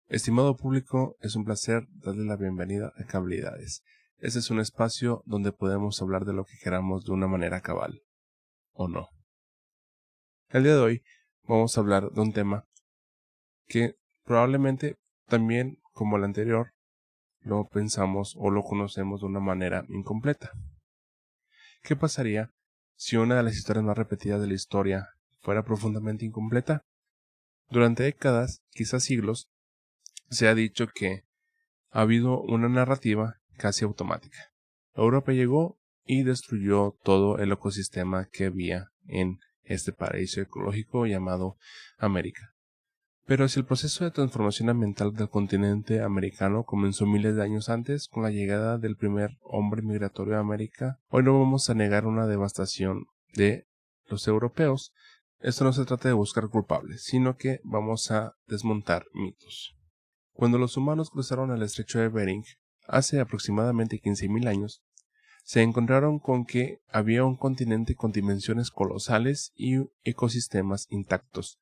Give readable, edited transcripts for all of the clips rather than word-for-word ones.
Estimado público, es un placer darle la bienvenida a Cableidades. Este es un espacio donde podemos hablar de lo que queramos de una manera cabal, o no. El día de hoy vamos a hablar de un tema que probablemente también, como el anterior, lo pensamos o lo conocemos de una manera incompleta. ¿Qué pasaría si una de las historias más repetidas de la historia fuera profundamente incompleta? Durante décadas, quizás siglos, se ha dicho que ha habido una narrativa casi automática. Europa llegó y destruyó todo el ecosistema que había en este paraíso ecológico llamado América. Pero si el proceso de transformación ambiental del continente americano comenzó miles de años antes con la llegada del primer hombre migratorio a América, hoy no vamos a negar una devastación de los europeos. Esto no se trata de buscar culpables, sino que vamos a desmontar mitos. Cuando los humanos cruzaron el estrecho de Bering, hace aproximadamente 15.000 años, se encontraron con que había un continente con dimensiones colosales y ecosistemas intactos.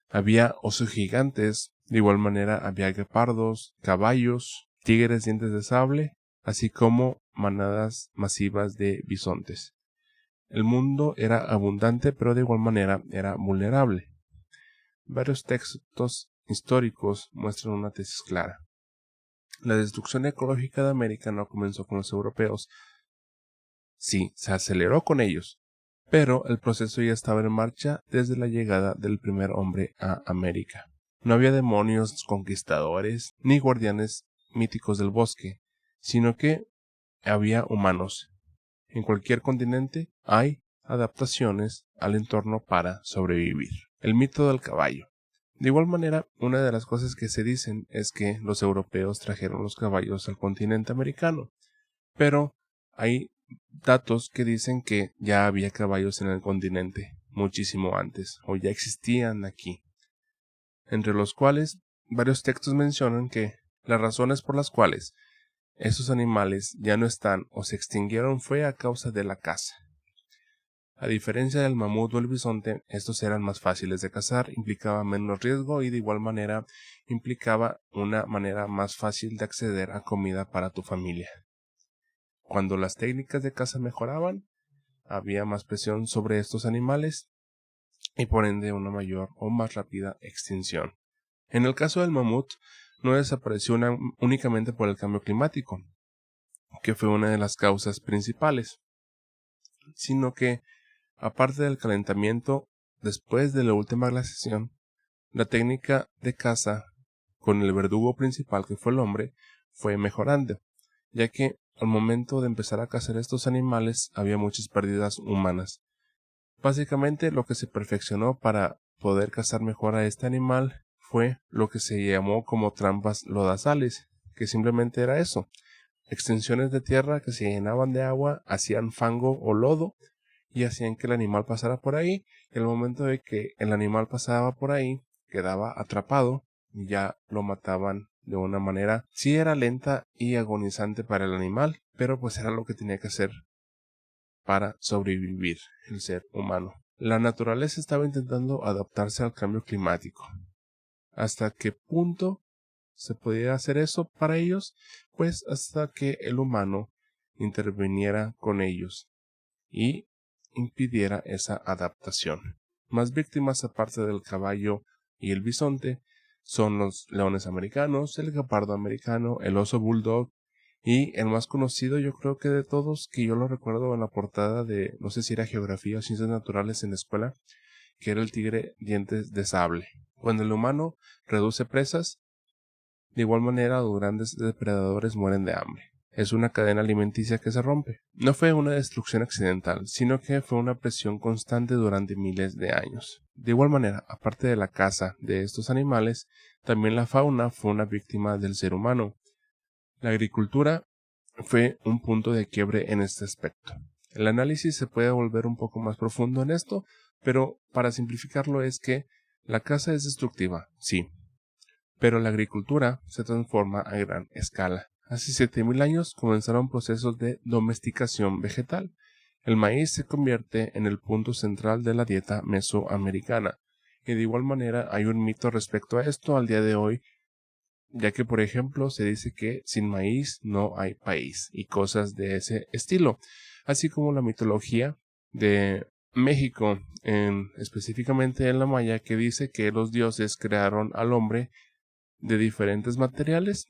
Había osos gigantes, de igual manera había guepardos, caballos, tigres dientes de sable, así como manadas masivas de bisontes. El mundo era abundante, pero de igual manera era vulnerable. Varios textos históricos muestran una tesis clara. La destrucción ecológica de América no comenzó con los europeos. Sí, se aceleró con ellos, pero el proceso ya estaba en marcha desde la llegada del primer hombre a América. No había demonios conquistadores ni guardianes míticos del bosque, sino que había humanos. En cualquier continente hay adaptaciones al entorno para sobrevivir. El mito del caballo. De igual manera, una de las cosas que se dicen es que los europeos trajeron los caballos al continente americano, pero hay datos que dicen que ya había caballos en el continente muchísimo antes, o ya existían aquí, entre los cuales varios textos mencionan que las razones por las cuales esos animales ya no están o se extinguieron fue a causa de la caza. A diferencia del mamut o el bisonte, estos eran más fáciles de cazar, implicaba menos riesgo y de igual manera implicaba una manera más fácil de acceder a comida para tu familia. Cuando las técnicas de caza mejoraban, había más presión sobre estos animales y por ende una mayor o más rápida extinción. En el caso del mamut, no desapareció únicamente por el cambio climático, que fue una de las causas principales, sino que aparte del calentamiento, después de la última glaciación, la técnica de caza con el verdugo principal que fue el hombre fue mejorando, ya que al momento de empezar a cazar estos animales había muchas pérdidas humanas. Básicamente lo que se perfeccionó para poder cazar mejor a este animal fue lo que se llamó como trampas lodazales, que simplemente era eso, extensiones de tierra que se llenaban de agua, hacían fango o lodo y hacían que el animal pasara por ahí, y al momento de que el animal pasaba por ahí, quedaba atrapado y ya lo mataban de una manera, sí era lenta y agonizante para el animal, pero pues era lo que tenía que hacer para sobrevivir el ser humano. La naturaleza estaba intentando adaptarse al cambio climático. ¿Hasta qué punto se podía hacer eso para ellos? Pues hasta que el humano interviniera con ellos y impidiera esa adaptación. Más víctimas aparte del caballo y el bisonte son los leones americanos, el guepardo americano, el oso bulldog y el más conocido yo creo que de todos, que yo lo recuerdo en la portada de, no sé si era geografía o ciencias naturales en la escuela, que era el tigre dientes de sable. Cuando el humano reduce presas, de igual manera los grandes depredadores mueren de hambre. Es una cadena alimenticia que se rompe. No fue una destrucción accidental, sino que fue una presión constante durante miles de años. De igual manera, aparte de la caza de estos animales, también la fauna fue una víctima del ser humano. La agricultura fue un punto de quiebre en este aspecto. El análisis se puede volver un poco más profundo en esto, pero para simplificarlo es que la caza es destructiva, sí, pero la agricultura se transforma a gran escala. Hace 7.000 años comenzaron procesos de domesticación vegetal. El maíz se convierte en el punto central de la dieta mesoamericana. Y de igual manera hay un mito respecto a esto al día de hoy. ya que por ejemplo se dice que sin maíz no hay país y cosas de ese estilo, así como la mitología de México, específicamente en la maya, que dice que los dioses crearon al hombre de diferentes materiales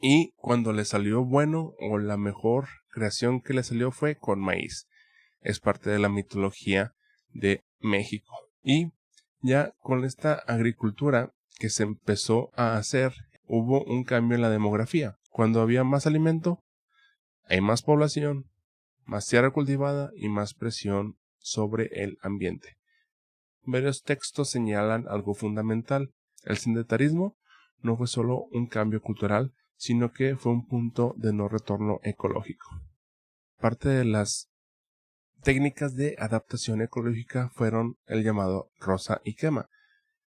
y cuando le salió bueno o la mejor creación que le salió fue con maíz. Es parte de la mitología de México. Y ya con esta agricultura que se empezó a hacer, hubo un cambio en la demografía. Cuando había más alimento, hay más población, más tierra cultivada y más presión sobre el ambiente. Varios textos señalan algo fundamental. El sedentarismo no fue solo un cambio cultural, sino que fue un punto de no retorno ecológico. Parte de las técnicas de adaptación ecológica fueron el llamado roza y quema.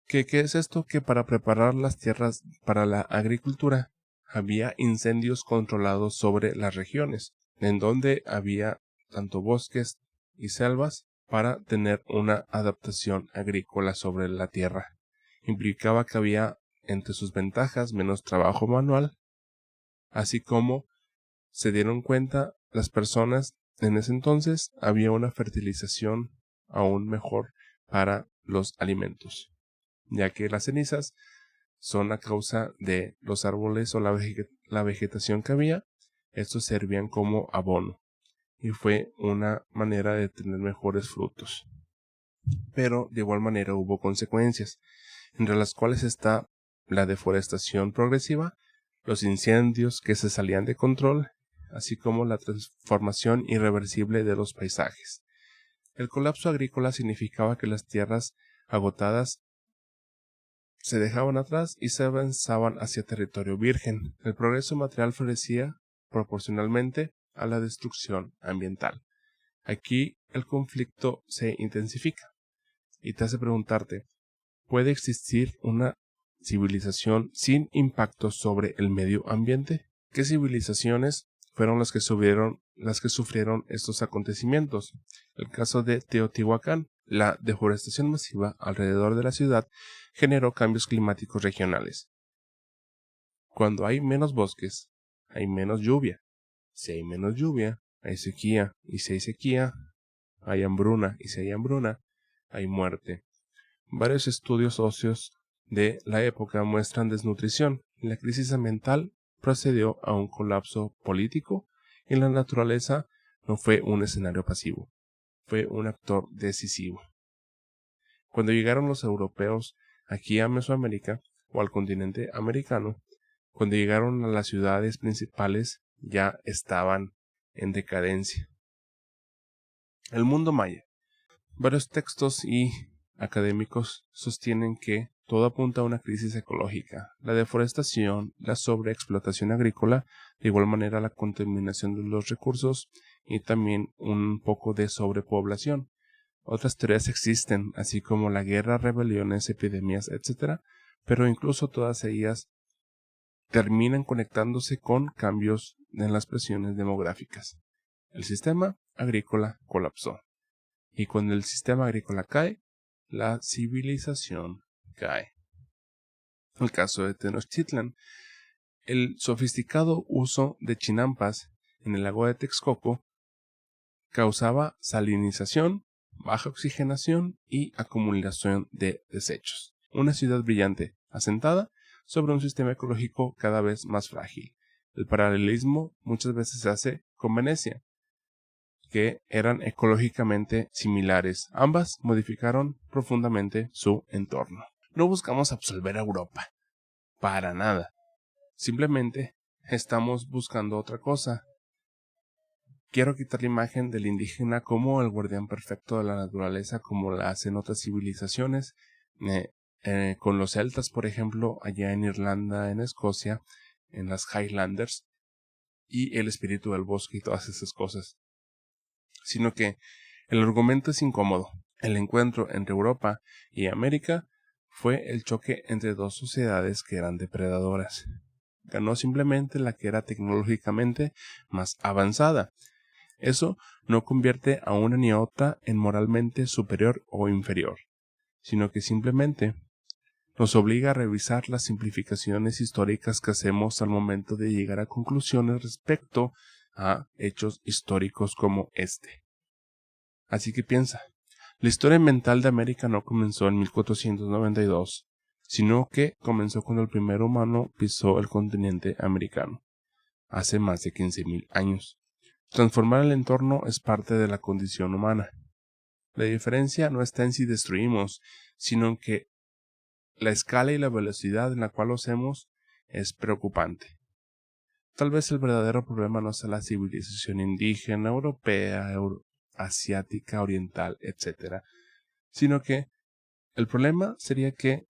¿Qué es esto? Que para preparar las tierras para la agricultura había incendios controlados sobre las regiones, en donde había tanto bosques y selvas para tener una adaptación agrícola sobre la tierra. Implicaba que había entre sus ventajas menos trabajo manual, así como se dieron cuenta las personas en ese entonces había una fertilización aún mejor para los alimentos, ya que las cenizas son a causa de los árboles o la vegetación que había. Estos servían como abono y fue una manera de tener mejores frutos. Pero de igual manera hubo consecuencias, entre las cuales está la deforestación progresiva, los incendios que se salían de control, así como la transformación irreversible de los paisajes. El colapso agrícola significaba que las tierras agotadas se dejaban atrás y se avanzaban hacia territorio virgen. El progreso material florecía proporcionalmente a la destrucción ambiental. Aquí el conflicto se intensifica y te hace preguntarte, ¿puede existir una civilización sin impacto sobre el medio ambiente? ¿Qué civilizaciones fueron las que sufrieron estos acontecimientos? El caso de Teotihuacán. La deforestación masiva alrededor de la ciudad generó cambios climáticos regionales. Cuando hay menos bosques, hay menos lluvia. Si hay menos lluvia, hay sequía. Y si hay sequía, hay hambruna. Y si hay hambruna, hay muerte. Varios estudios óseos de la época muestran desnutrición. La crisis ambiental procedió a un colapso político y la naturaleza no fue un escenario pasivo, fue un actor decisivo. Cuando llegaron los europeos aquí a Mesoamérica o al continente americano, cuando llegaron a las ciudades principales ya estaban en decadencia. El mundo maya. Varios textos y académicos sostienen que todo apunta a una crisis ecológica, la deforestación, la sobreexplotación agrícola, de igual manera la contaminación de los recursos y también un poco de sobrepoblación. Otras teorías existen, así como la guerra, rebeliones, epidemias, etc., pero incluso todas ellas terminan conectándose con cambios en las presiones demográficas. El sistema agrícola colapsó. Y cuando el sistema agrícola cae, la civilización cae. El caso de Tenochtitlan. El sofisticado uso de chinampas en el lago de Texcoco causaba salinización, baja oxigenación y acumulación de desechos. Una ciudad brillante, asentada sobre un sistema ecológico cada vez más frágil. El paralelismo muchas veces se hace con Venecia, que eran ecológicamente similares. Ambas modificaron profundamente su entorno. No buscamos absolver a Europa, para nada. Simplemente estamos buscando otra cosa. Quiero quitar la imagen del indígena como el guardián perfecto de la naturaleza, como la hacen otras civilizaciones, con los celtas, por ejemplo, allá en Irlanda, en Escocia, en las Highlanders, y el espíritu del bosque y todas esas cosas. Sino que el argumento es incómodo. El encuentro entre Europa y América fue el choque entre dos sociedades que eran depredadoras. Ganó simplemente la que era tecnológicamente más avanzada. Eso no convierte a una ni a otra en moralmente superior o inferior, sino que simplemente nos obliga a revisar las simplificaciones históricas que hacemos al momento de llegar a conclusiones respecto a hechos históricos como este. Así que piensa, la historia mental de América no comenzó en 1492, sino que comenzó cuando el primer humano pisó el continente americano, hace más de 15.000 años. Transformar el entorno es parte de la condición humana. La diferencia no está en si destruimos, sino en que la escala y la velocidad en la cual lo hacemos es preocupante. Tal vez el verdadero problema no sea la civilización indígena, europea, asiática, oriental, etc., sino que el problema sería que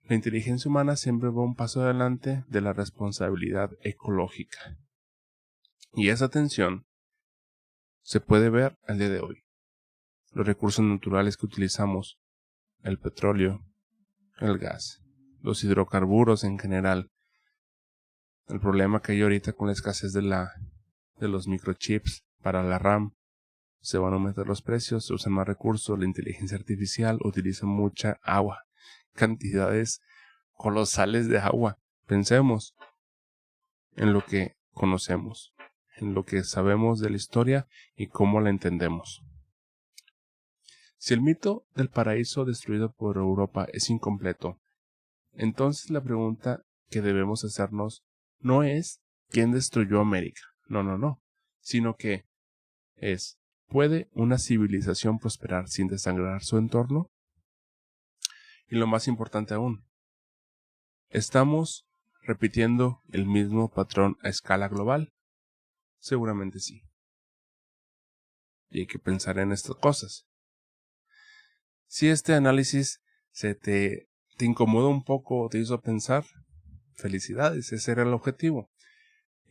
la inteligencia humana siempre va un paso adelante de la responsabilidad ecológica. Y esa tensión se puede ver al día de hoy. Los recursos naturales que utilizamos, el petróleo, el gas, los hidrocarburos en general, el problema que hay ahorita con la escasez de los microchips para la RAM, se van a aumentar los precios, se usan más recursos, la inteligencia artificial utiliza mucha agua, cantidades colosales de agua. Pensemos en lo que conocemos, en lo que sabemos de la historia y cómo la entendemos. Si el mito del paraíso destruido por Europa es incompleto, entonces la pregunta que debemos hacernos no es ¿quién destruyó América? No, sino que es ¿puede una civilización prosperar sin desangrar su entorno? Y lo más importante aún, ¿estamos repitiendo el mismo patrón a escala global? Seguramente sí. Y hay que pensar en estas cosas. Si este análisis te incomodó un poco o te hizo pensar, felicidades, ese era el objetivo.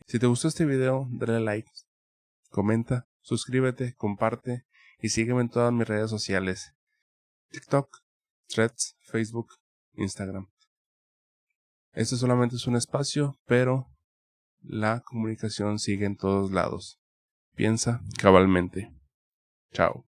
Si te gustó este video, dale like, comenta, suscríbete, comparte y sígueme en todas mis redes sociales: TikTok, Threads, Facebook, Instagram. Este solamente es un espacio, pero la comunicación sigue en todos lados. Piensa cabalmente. Chao.